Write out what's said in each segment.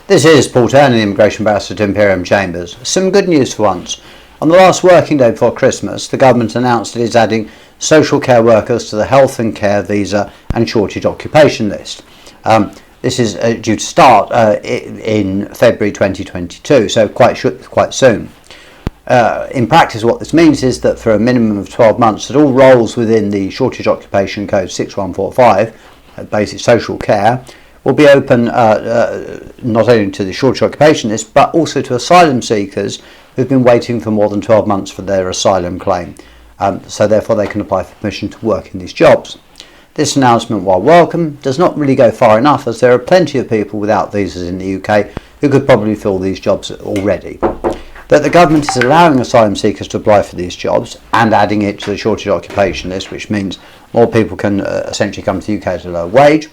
This is Paul Turner, the Immigration Barrister at Imperium Chambers. Some good news for once. On the last working day before Christmas, the government announced it is adding social care workers to the health and care visa and shortage occupation list. This is due to start in February 2022, so quite soon. In practice, what this means is that for a minimum of 12 months, that all roles within the Shortage Occupation Code 6145, basic social care, will be open not only to the shortage occupation list, but also to asylum seekers who've been waiting for more than 12 months for their asylum claim. So therefore they can apply for permission to work in these jobs. This announcement, while welcome, does not really go far enough, as there are plenty of people without visas in the UK who could probably fill these jobs already. That the government is allowing asylum seekers to apply for these jobs and adding it to the shortage occupation list, which means more people can essentially come to the UK at a lower wage,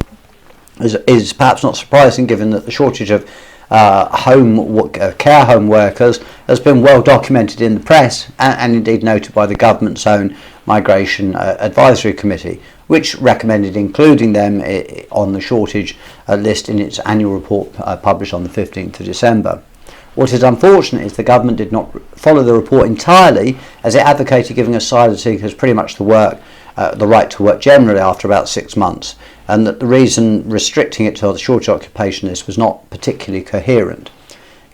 is perhaps not surprising, given that the shortage of care home workers has been well documented in the press and indeed noted by the government's own Migration Advisory Committee, which recommended including them on the shortage list in its annual report published on the 15th of December. What is unfortunate is the government did not follow the report entirely, as it advocated giving asylum seekers pretty much the right to work generally after about 6 months, and that the reason restricting it to the shortage occupation list was not particularly coherent.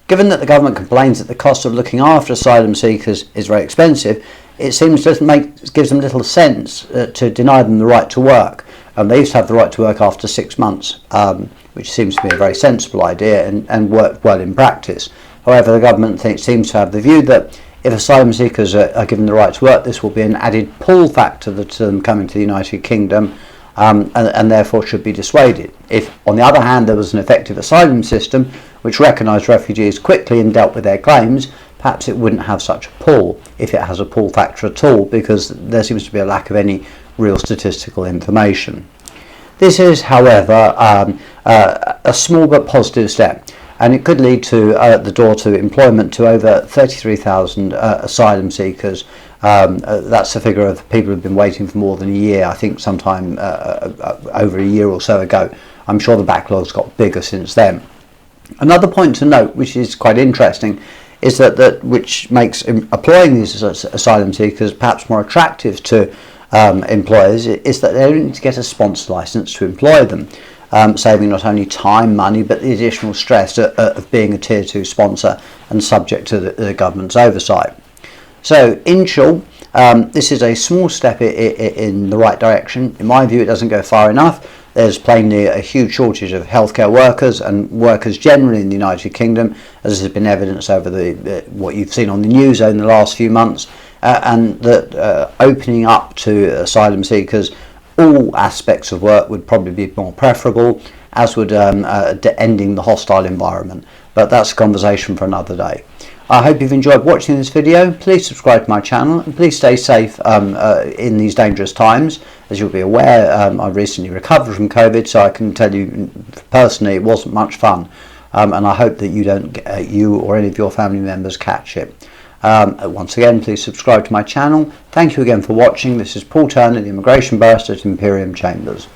Given that the government complains that the cost of looking after asylum seekers is very expensive, it seems to gives them little sense to deny them the right to work. They used to have the right to work after 6 months, which seems to be a very sensible idea and worked well in practice. However, the government seems to have the view that if asylum seekers are given the right to work, this will be an added pull factor to them coming to the United Kingdom, and therefore should be dissuaded. If, on the other hand, there was an effective asylum system which recognised refugees quickly and dealt with their claims, perhaps it wouldn't have such a pull, if it has a pull factor at all, because there seems to be a lack of any real statistical information. This is, however, a small but positive step, and it could lead to the door to employment to over 33,000 asylum seekers. That's the figure of people who've been waiting for more than a year, I think sometime over a year or so ago. I'm sure the backlog's got bigger since then. Another point to note, which is quite interesting, is that which makes employing these asylum seekers perhaps more attractive to employers, is that they don't need to get a sponsor licence to employ them. Saving not only time, money, but the additional stress of being a Tier 2 sponsor and subject to the government's oversight. So, in short, this is a small step in the right direction. In my view, it doesn't go far enough. There's plainly a huge shortage of healthcare workers and workers generally in the United Kingdom, as has been evidenced over what you've seen on the news in the last few months, and that opening up to asylum seekers all aspects of work would probably be more preferable, as would ending the hostile environment. But that's a conversation for another day. I hope you've enjoyed watching this video. Please subscribe to my channel and please stay safe in these dangerous times. As you'll be aware, I recently recovered from COVID, so I can tell you personally it wasn't much fun, and I hope that you or any of your family members catch it. Once again, please subscribe to my channel. Thank you again for watching. This is Paul Turner, the Immigration Barrister at Imperium Chambers.